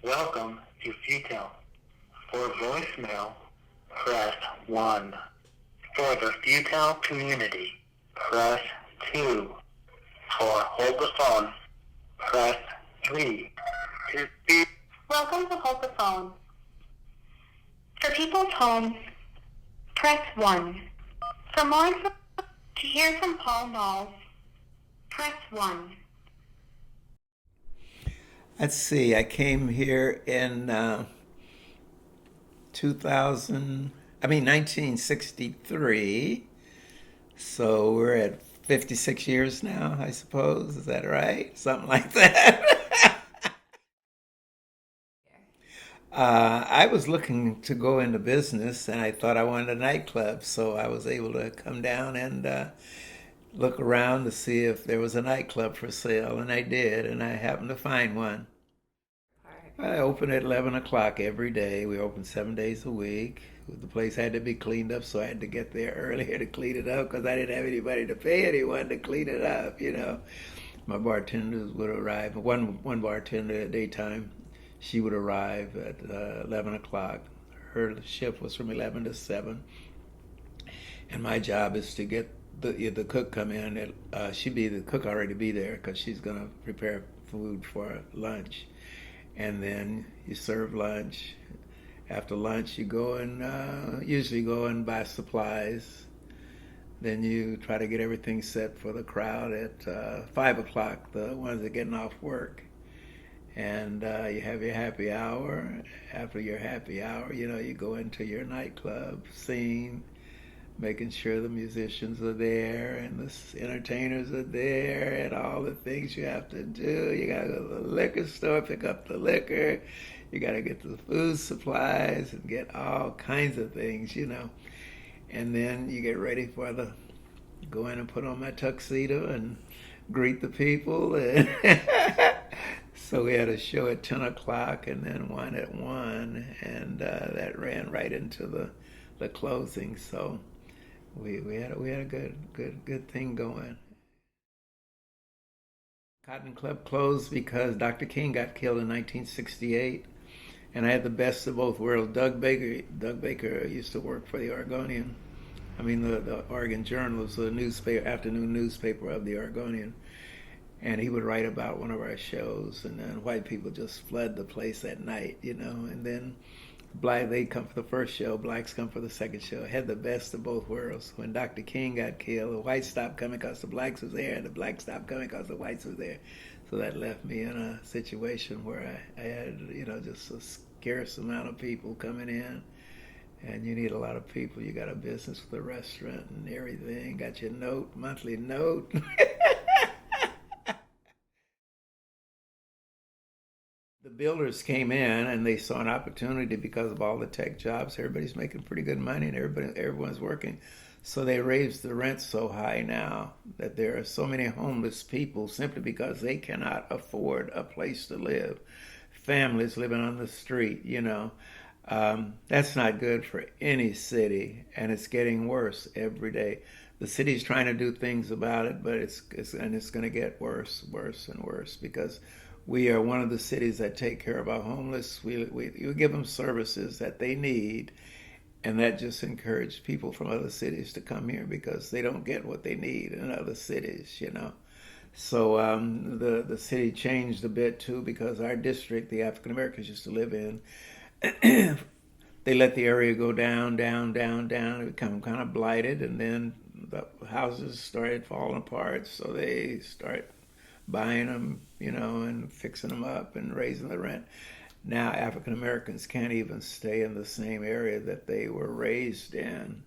Welcome to Futel. For voicemail, press 1. For the Futel community, press 2. For hold the phone, press 3. To speak. Welcome to Hold the Phone. For people's homes, press 1. For more information, to hear from Paul Knauls, press 1. Let's see, I came here in 1963. So we're at 56 years now, I suppose. Is that right? Something like that. I was looking to go into business and I thought I wanted a nightclub. So I was able to come down and look around to see if there was a nightclub for sale. And I did, and I happened to find one. I open at 11 o'clock every day. We open 7 days a week. The place had to be cleaned up, so I had to get there earlier to clean it up because I didn't have anybody to pay anyone to clean it up. My bartenders would arrive. One bartender at daytime, she would arrive at 11 o'clock. Her shift was from 11 to 7. And my job is to get the cook come in. The cook already be there because she's going to prepare food for lunch. And then you serve lunch. After lunch, you go and usually go and buy supplies. Then you try to get everything set for the crowd at 5 o'clock, the ones that are getting off work. And you have your happy hour. After your happy hour, you go into your nightclub scene, making sure the musicians are there and the entertainers are there and all the things you have to do. You got to go to the liquor store, pick up the liquor. You got to get the food supplies and get all kinds of things. And then you get ready for go in and put on my tuxedo and greet the people. And so we had a show at 10 o'clock and then one at 1. And that ran right into the closing. So we had a good thing going. Cotton Club closed because Dr. King got killed in 1968, and I had the best of both worlds. Doug Baker used to work for the Oregonian. The Oregon Journal was the afternoon newspaper of the Oregonian, and he would write about one of our shows, and then white people just flood the place at night, and then they come for the first show, blacks come for the second show. Had the best of both worlds. When Dr. King got killed, the whites stopped coming because the blacks was there, and the blacks stopped coming because the whites was there. So that left me in a situation where I had, just a scarce amount of people coming in, and you need a lot of people. You got a business with a restaurant and everything. Got your monthly note. The builders came in and they saw an opportunity because of all the tech jobs. Everybody's making pretty good money and everyone's working. So they raised the rent so high now that there are so many homeless people simply because they cannot afford a place to live. Families living on the street. That's not good for any city, and it's getting worse every day. The city's trying to do things about it, but it's going to get worse and worse because we are one of the cities that take care of our homeless. We give them services that they need, and that just encourages people from other cities to come here because they don't get what they need in other cities. So the city changed a bit too because our district, the African Americans used to live in, they let the area go down, it become kind of blighted, and then the houses started falling apart, so they start buying them, and fixing them up and raising the rent. Now African Americans can't even stay in the same area that they were raised in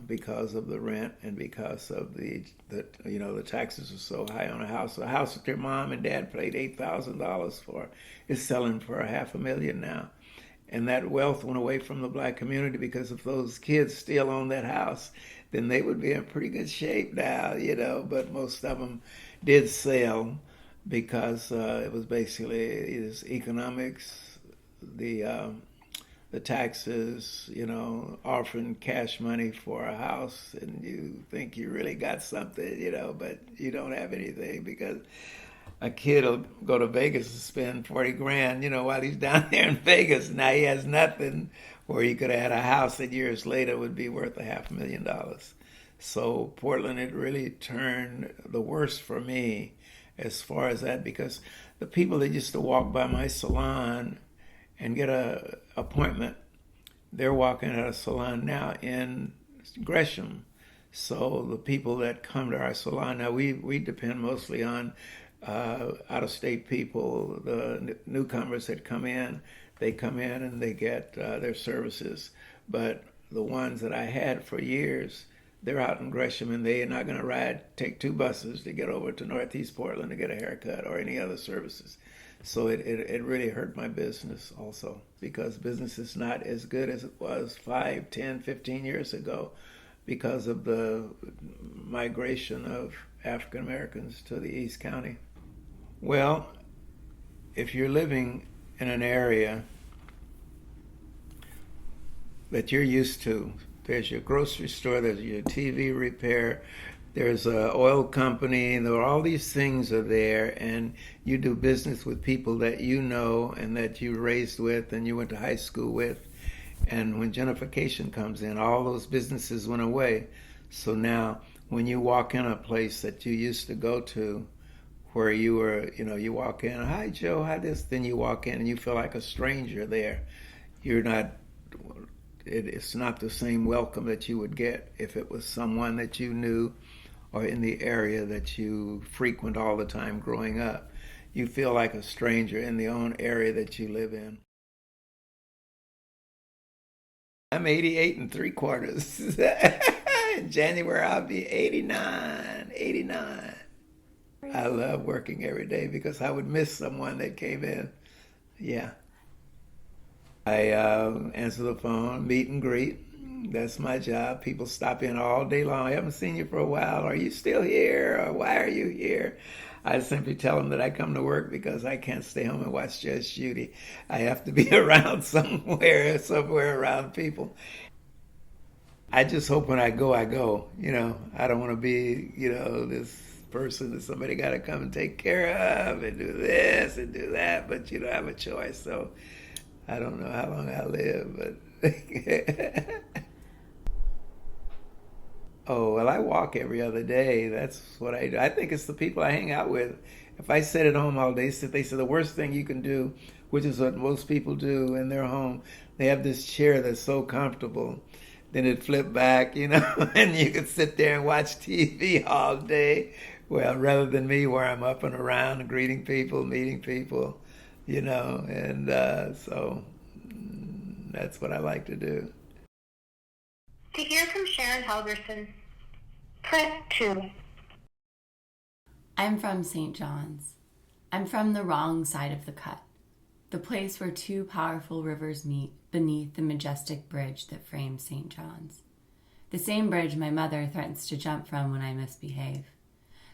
because of the rent and because of the taxes are so high on a house. A house that your mom and dad paid $8,000 for is selling for $500,000 now. And that wealth went away from the black community because if those kids still own that house, then they would be in pretty good shape now, but most of them did sell because it was basically economics, the taxes, offering cash money for a house, and you think you really got something, but you don't have anything because a kid will go to Vegas and spend 40 grand, while he's down there in Vegas. Now he has nothing, where he could have had a house that years later would be worth $500,000. So Portland, it really turned the worst for me as far as that, because the people that used to walk by my salon and get a appointment, they're walking at a salon now in Gresham. So the people that come to our salon now, we depend mostly on out-of-state people, the newcomers that come in. They come in and they get their services. But the ones that I had for years, they're out in Gresham, and they are not going to take 2 buses to get over to Northeast Portland to get a haircut or any other services. So it really hurt my business also, because business is not as good as it was 5, 10, 15 years ago because of the migration of African Americans to the East County. Well, if you're living in an area that you're used to, there's your grocery store, there's your TV repair, there's an oil company, there are all these things are there, and you do business with people that you know and that you raised with and you went to high school with. And when gentrification comes in, all those businesses went away. So now when you walk in a place that you used to go to, where you were, you walk in, hi Joe, hi this, then you walk in and you feel like a stranger there. You're not, it's not the same welcome that you would get if it was someone that you knew or in the area that you frequent all the time growing up. You feel like a stranger in the own area that you live in. I'm 88 3/4. In January, I'll be 89. I love working every day because I would miss someone that came in. Yeah. I answer the phone, meet and greet. That's my job. People stop in all day long. I haven't seen you for a while. Are you still here? Or why are you here? I simply tell them that I come to work because I can't stay home and watch Judge Judy. I have to be around somewhere around people. I just hope when I go, I go. I don't want to be, this person that somebody got to come and take care of and do this and do that, but you don't have a choice. So I don't know how long I'll live, but oh, well, I walk every other day. That's what I do. I think it's the people I hang out with. If I sit at home all day, they say the worst thing you can do, which is what most people do in their home, they have this chair that's so comfortable. Then it flip back, and you can sit there and watch TV all day. Well, rather than me, where I'm up and around and greeting people, meeting people, and so that's what I like to do. To hear from Sharon Helgerson, press 2. I'm from St. John's. I'm from the wrong side of the cut, the place where 2 powerful rivers meet beneath the majestic bridge that frames St. John's. The same bridge my mother threatens to jump from when I misbehave.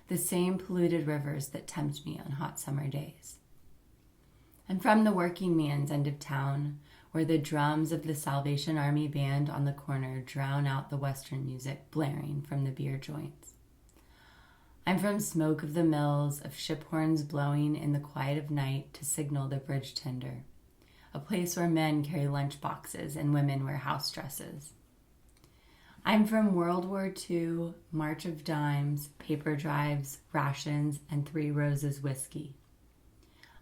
The same polluted rivers that tempt me on hot summer days. I'm from the working man's end of town, where the drums of the Salvation Army band on the corner drown out the Western music blaring from the beer joints. I'm from smoke of the mills, of ship horns blowing in the quiet of night to signal the bridge tender, a place where men carry lunch boxes and women wear house dresses. I'm from World War II, March of Dimes, paper drives, rations, and 3 Roses whiskey.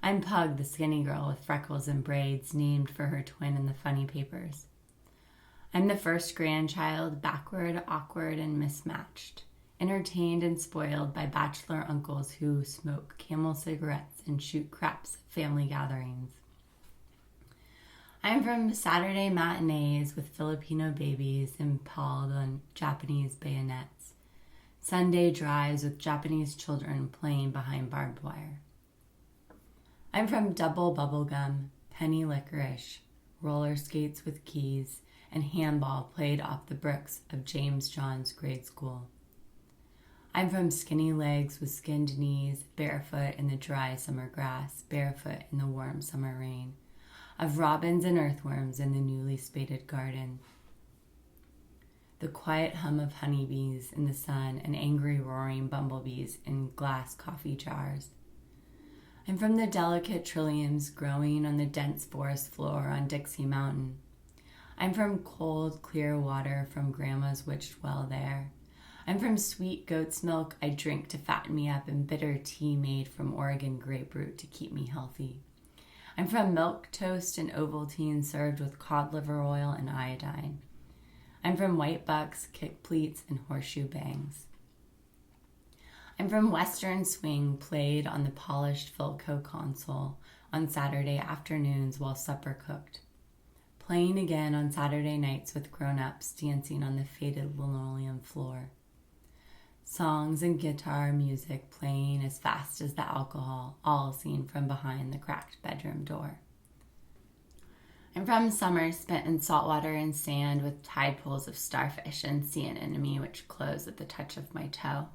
I'm Pug, the skinny girl with freckles and braids named for her twin in the funny papers. I'm the first grandchild, backward, awkward, and mismatched, entertained and spoiled by bachelor uncles who smoke Camel cigarettes and shoot craps at family gatherings. I'm from Saturday matinees with Filipino babies impaled on Japanese bayonets, Sunday drives with Japanese children playing behind barbed wire. I'm from double bubblegum, penny licorice, roller skates with keys, and handball played off the bricks of James John's grade school. I'm from skinny legs with skinned knees, barefoot in the dry summer grass, barefoot in the warm summer rain, of robins and earthworms in the newly spaded garden. The quiet hum of honeybees in the sun and angry roaring bumblebees in glass coffee jars. I'm from the delicate trilliums growing on the dense forest floor on Dixie Mountain. I'm from cold, clear water from Grandma's witched well there. I'm from sweet goat's milk I drink to fatten me up and bitter tea made from Oregon grapefruit to keep me healthy. I'm from milk toast and Ovaltine served with cod liver oil and iodine. I'm from white bucks, kick pleats, and horseshoe bangs. I'm from Western swing played on the polished Philco console on Saturday afternoons while supper cooked. Playing again on Saturday nights with grown-ups dancing on the faded linoleum floor. Songs and guitar music playing as fast as the alcohol, all seen from behind the cracked bedroom door. I'm from summers spent in saltwater and sand with tide pools of starfish and sea anemone which close at the touch of my toe.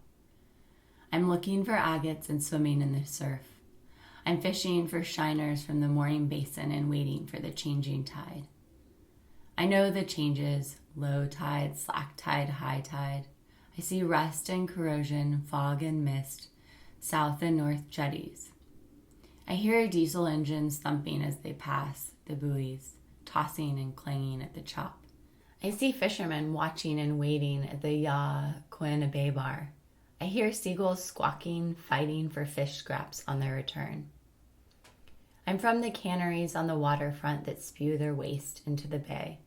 I'm looking for agates and swimming in the surf. I'm fishing for shiners from the mooring basin and waiting for the changing tide. I know the changes, low tide, slack tide, high tide. I see rust and corrosion, fog and mist, south and north jetties. I hear diesel engines thumping as they pass, the buoys, tossing and clanging at the chop. I see fishermen watching and waiting at the Quina Bay Bar. I hear seagulls squawking, fighting for fish scraps on their return. I'm from the canneries on the waterfront that spew their waste into the bay,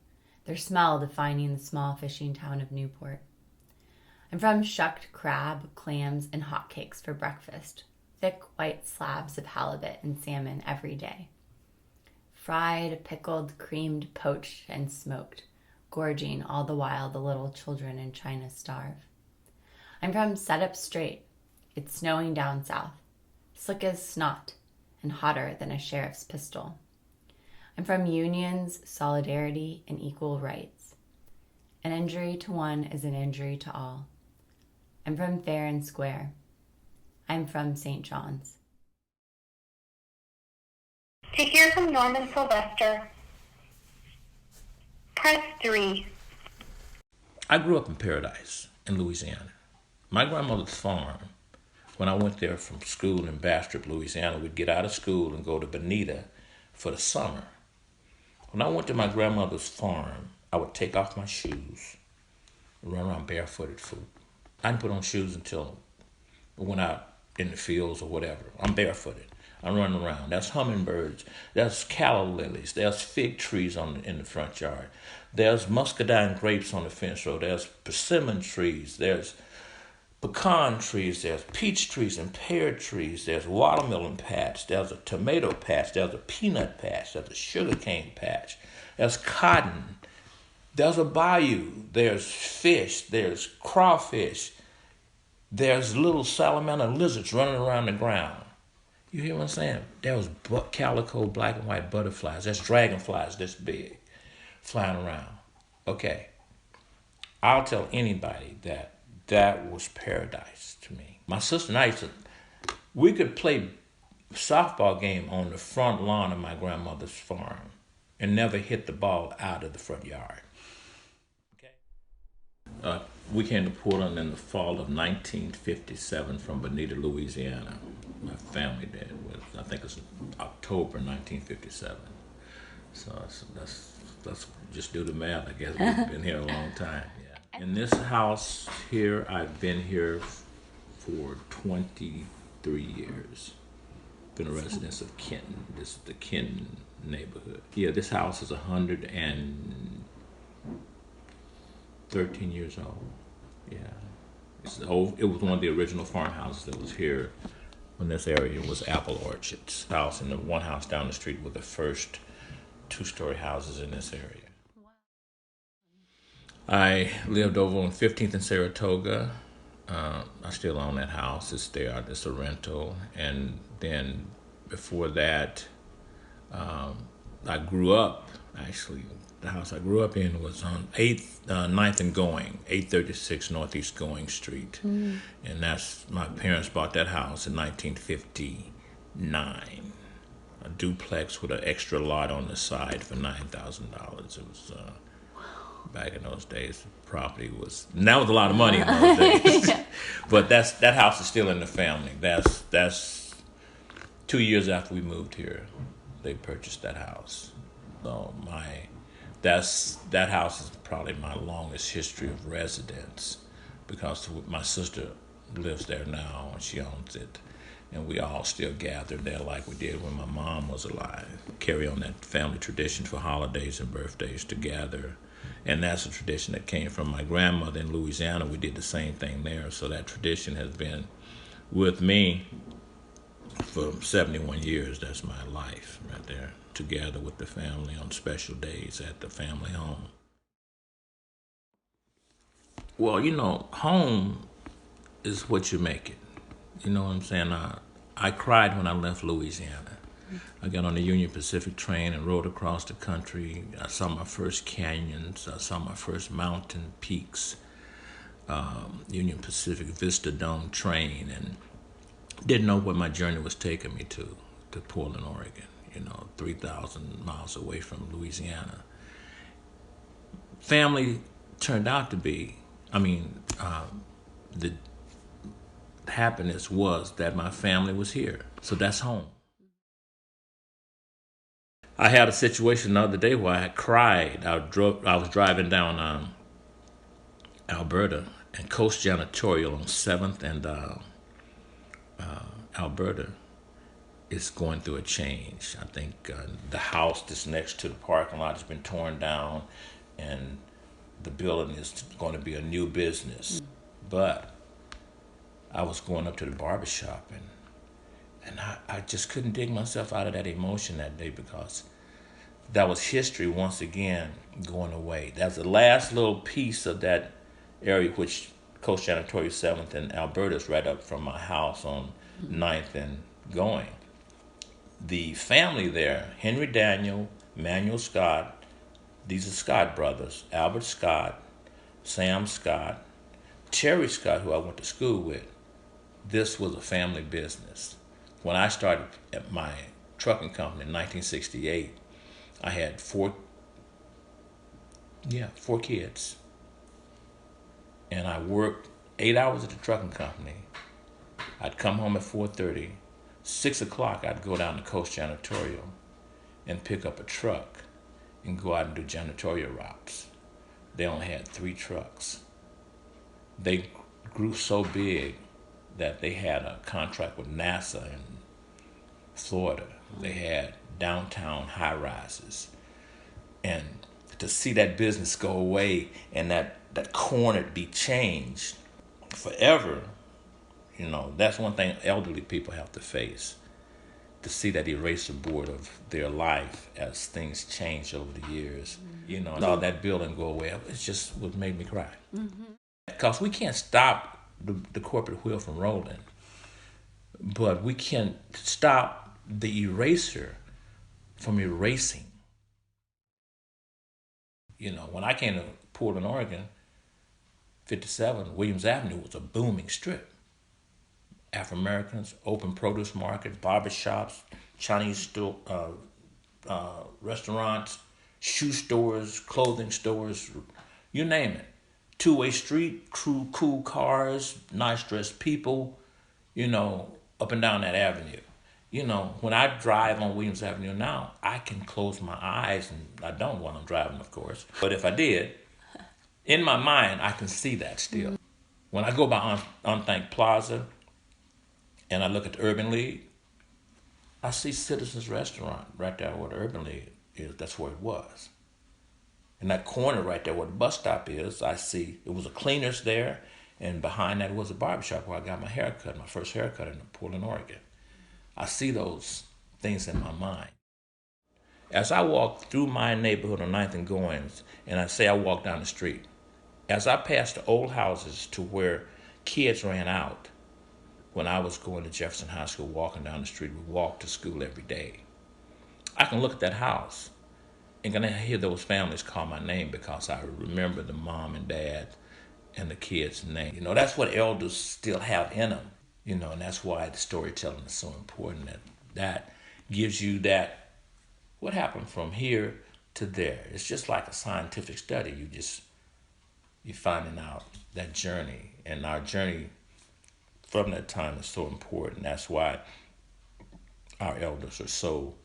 their smell defining the small fishing town of Newport. I'm from shucked crab, clams, and hotcakes for breakfast, thick white slabs of halibut and salmon every day. Fried, pickled, creamed, poached, and smoked, gorging all the while the little children in China starve. I'm from Set Up Straight. It's snowing down south, slick as snot, and hotter than a sheriff's pistol. I'm from unions, solidarity, and equal rights. An injury to one is an injury to all. I'm from Fair and Square. I'm from St. John's. To hear from Norman Sylvester, press 3. I grew up in Paradise in Louisiana. My grandmother's farm, when I went there from school in Bastrop, Louisiana, we'd get out of school and go to Bonita for the summer. When I went to my grandmother's farm, I would take off my shoes and run around barefooted. I didn't put on shoes until I went out in the fields or whatever. I'm barefooted. I'm running around. There's hummingbirds. There's calla lilies. There's fig trees in the front yard. There's muscadine grapes on the fence row. There's persimmon trees. There's pecan trees. There's peach trees and pear trees. There's watermelon patch. There's a tomato patch. There's a peanut patch. There's a sugarcane patch. There's cotton. There's a bayou. There's fish. There's crawfish. There's little salamander lizards running around the ground. You hear what I'm saying? There was calico black and white butterflies. There's dragonflies this big flying around. Okay. I'll tell anybody that was paradise to me. My sister and I we could play softball game on the front lawn of my grandmother's farm and never hit the ball out of the front yard. Okay. We came to Portland in the fall of 1957 from Bonita, Louisiana. My family did. I think it's October 1957. So let's just do the math. I guess we've been here a long time. Yeah. In this house here, I've been here for 23 years. Been a resident of Kenton. This is the Kenton neighborhood. Yeah, this house is 113 years old. Yeah. It was one of the original farmhouses that was here when this area was apple orchards. House and the one house down the street were the first two-story houses in this area. I lived over on 15th and Saratoga. I still own that house. It's there. It's a rental. And then before that, I grew up, actually. The house I grew up in was on 9th and Going, 836 Northeast Going Street. Mm. And my parents bought that house in 1959. A duplex with an extra lot on the side for $9,000. It was, back in those days, the property was, and that was a lot of money in those days. But that house is still in the family. 2 years after we moved here, they purchased that house. So that house is probably my longest history of residence, because my sister lives there now and she owns it. And we all still gather there like we did when my mom was alive. Carry on that family tradition for holidays and birthdays to gather. And that's a tradition that came from my grandmother in Louisiana. We did the same thing there. So that tradition has been with me for 71 years. That's my life right there, together with the family on special days at the family home. Well, home is what you make it. You know what I'm saying? I cried when I left Louisiana. I got on the Union Pacific train and rode across the country. I saw my first canyons. I saw my first mountain peaks. Union Pacific Vista Dome train, and didn't know where my journey was taking me to Portland, Oregon. 3,000 miles away from Louisiana. Family turned out to be, the happiness was that my family was here. So that's home. I had a situation the other day where I cried. I was driving down Alberta, and Coast Janitorial on 7th and Alberta is going through a change. I think the house that's next to the parking lot has been torn down, and the building is going to be a new business. But I was going up to the barbershop, and I just couldn't dig myself out of that emotion that day, because that was history once again going away. That's the last little piece of that area, which Coast Janitorial 7th and Alberta is right up from my house on 9th and going. The family there, Henry Daniel, Manuel Scott, these are Scott brothers, Albert Scott, Sam Scott, Terry Scott, who I went to school with. This was a family business. When I started at my trucking company in 1968, I had four kids. And I worked 8 hours at the trucking company. I'd come home at 4:30. 6 o'clock, I'd go down to Coast Janitorial and pick up a truck and go out and do janitorial routes. They only had 3 trucks. They grew so big that they had a contract with NASA in Florida. They had downtown high-rises. And to see that business go away and that corner be changed forever, that's one thing elderly people have to face. To see that eraser board of their life as things change over the years, and all that building go away, it's just what made me cry. Because we can't stop the corporate wheel from rolling, but we can stop the eraser from erasing. When I came to Portland, Oregon, 57, Williams Avenue was a booming strip. Afro-Americans, open produce market, barbershops, Chinese restaurants, shoe stores, clothing stores, you name it. Two-way street, cool cars, nice dressed people, up and down that avenue. When I drive on Williams Avenue now, I can close my eyes, and I don't when I'm driving, of course. But if I did, in my mind, I can see that still. When I go by Unthank Plaza and I look at the Urban League, I see Citizens Restaurant right there where the Urban League is. That's where it was. In that corner right there where the bus stop is, I see it was a cleaner's there, and behind that was a barbershop where I got my haircut, my first haircut in Portland, Oregon. I see those things in my mind. As I walk through my neighborhood on 9th and Goins, and I say I walk down the street, as I pass the old houses to where kids ran out, when I was going to Jefferson High School, walking down the street, we walked to school every day. I can look at that house and can hear those families call my name because I remember the mom and dad and the kids' name. That's what elders still have in them. And that's why the storytelling is so important. That gives you that, what happened from here to there. It's just like a scientific study. You're finding out that journey. And our journey from that time is so important. That's why our elders are so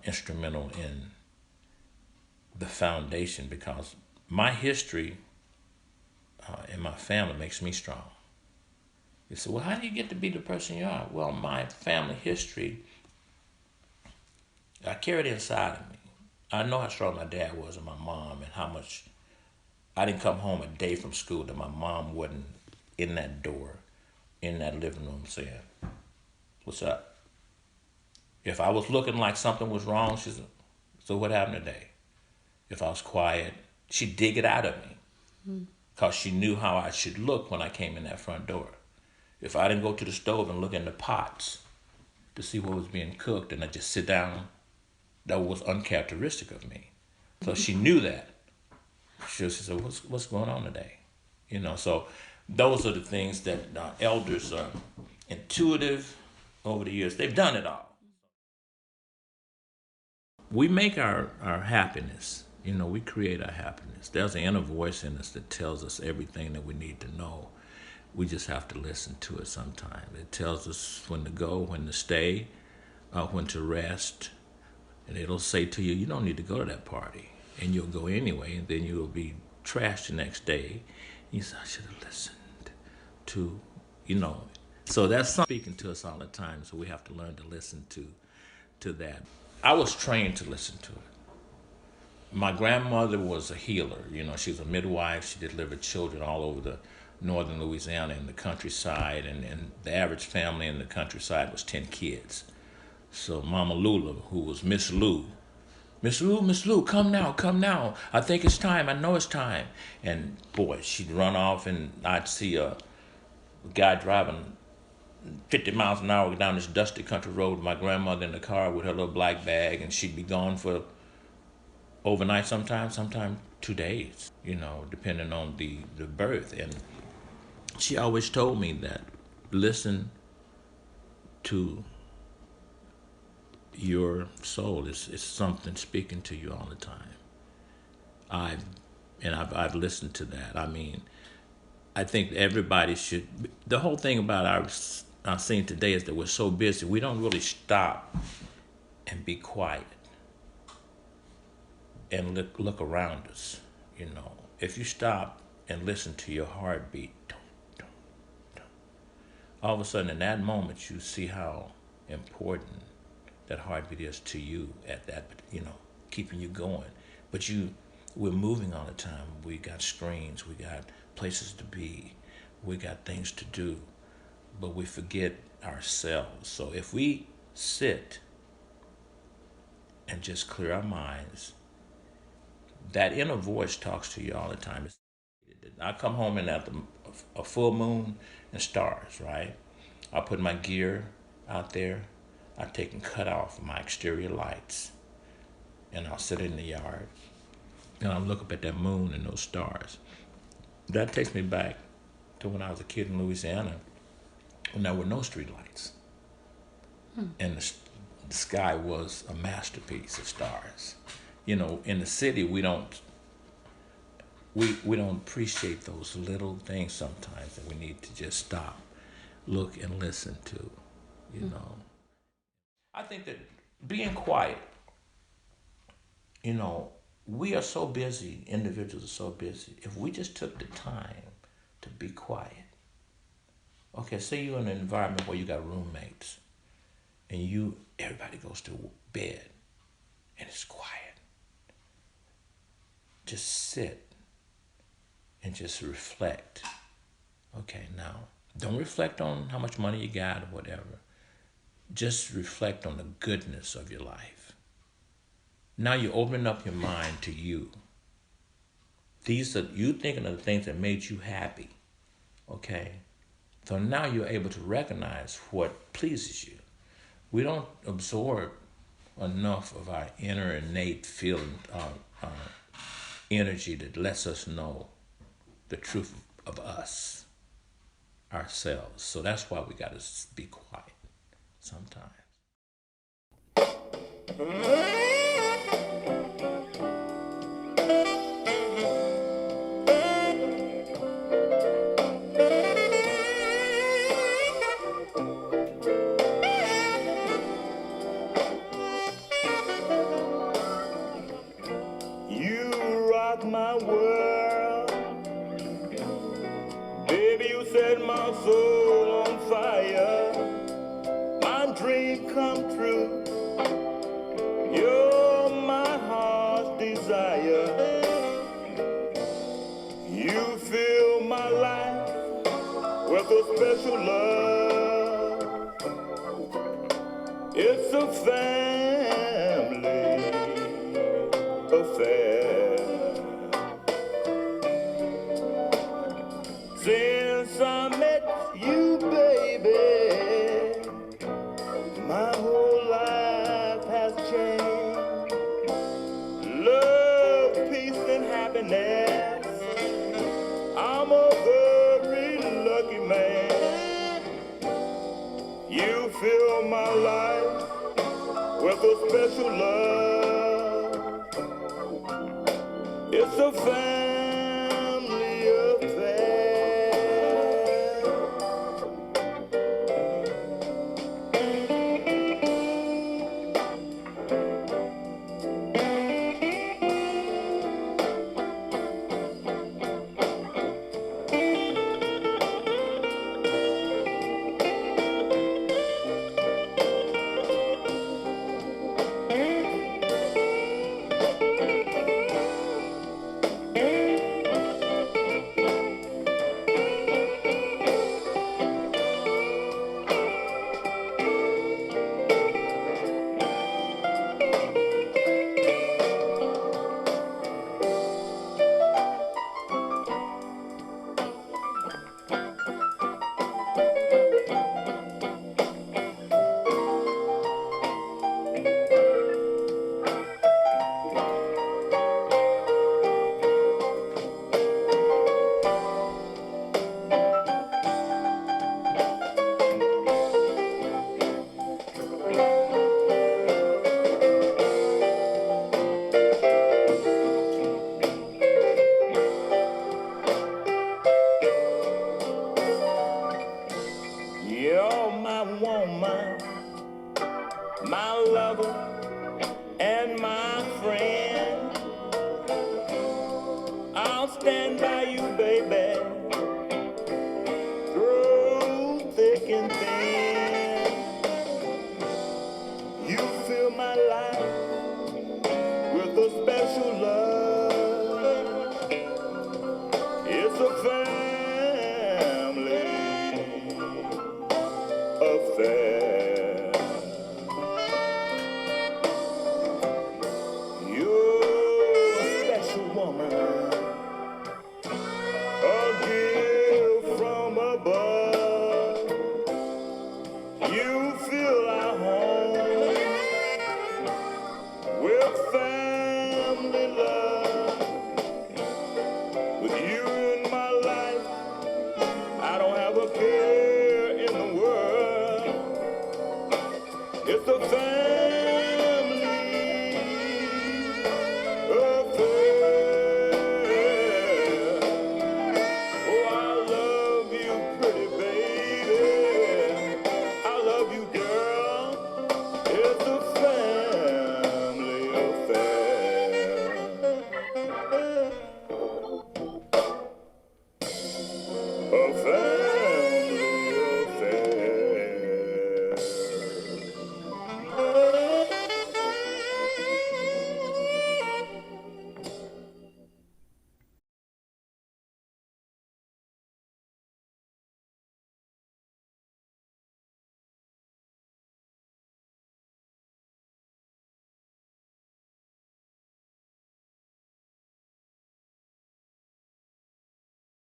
instrumental in the foundation, because my history and my family makes me strong. You say, well, how do you get to be the person you are? Well, my family history, I carried it inside of me. I know how strong my dad was and my mom, and how much I didn't come home a day from school that my mom wasn't in that door, in that living room saying, what's up? If I was looking like something was wrong, she said, so what happened today? If I was quiet, she'd dig it out of me, because she knew how I should look when I came in that front door. If I didn't go to the stove and look in the pots to see what was being cooked and I just sit down, that was uncharacteristic of me. So she knew that. She said, what's going on today? You know, so those are the things that elders are intuitive over the years. They've done it all. We make our happiness. You know, we create our happiness. There's an inner voice in us that tells us everything that we need to know. We just have to listen to it sometimes. It tells us when to go, when to stay, when to rest. And it'll say to you, you don't need to go to that party. And you'll go anyway, and then you'll be trashed the next day. And you say, I should have listened to, you know. So that's something speaking to us all the time, so we have to learn to listen to that. I was trained to listen to it. My grandmother was a healer. You know, she was a midwife. She delivered children all over the northern Louisiana in the countryside, and the average family in the countryside was 10 kids. So Mama Lula, who was Miss Lou, come now. I think it's time. I know it's time. And boy, she'd run off, and I'd see a guy driving 50 miles an hour down this dusty country road with my grandmother in the car with her little black bag, and she'd be gone for overnight sometimes 2 days, you know, depending on the birth. And she always told me that listen to your soul. Is something speaking to you all the time. I've listened to that. I mean, I think everybody should. The whole thing about our scene today is that we're so busy, we don't really stop and be quiet and look around us. You know, if you stop and listen to your heartbeat, all of a sudden in that moment you see how important that heartbeat is to you at that, you know, keeping you going. But we're moving all the time. We got screens, we got places to be, we got things to do, but we forget ourselves. So if we sit and just clear our minds, that inner voice talks to you all the time. I come home and at a full moon and stars, right? I put my gear out there. I take and cut off my exterior lights, and I'll sit in the yard, and I'll look up at that moon and those stars. That takes me back to when I was a kid in Louisiana, when there were no street lights. And the sky was a masterpiece of stars. You know, in the city, we don't appreciate those little things sometimes that we need to just stop, look, and listen to, you know. I think that being quiet, you know, we are so busy, individuals are so busy. If we just took the time to be quiet. Okay, say you're in an environment where you got roommates and everybody goes to bed and it's quiet. Just sit and just reflect. Okay, now, don't reflect on how much money you got or whatever. Just reflect on the goodness of your life. Now you're opening up your mind to you. These are you thinking of the things that made you happy. Okay? So now you're able to recognize what pleases you. We don't absorb enough of our inner innate feeling, energy that lets us know the truth of us, ourselves. So that's why we got to be quiet sometimes. my world. Baby, you set my soul on fire. My dream come true. You're my heart's desire. You fill my life with a special love. It's a family affair. Since I met you, baby, my whole life has changed. Love, peace, and happiness. I'm a very lucky man. You fill my life with a special love. It's a family affair. You're my woman, my lover, and my friend. I'll stand by you, baby, through thick and thin. You fill my life with a special love. It's a family affair. You're a special woman, a gift from above. You fill our home with family love.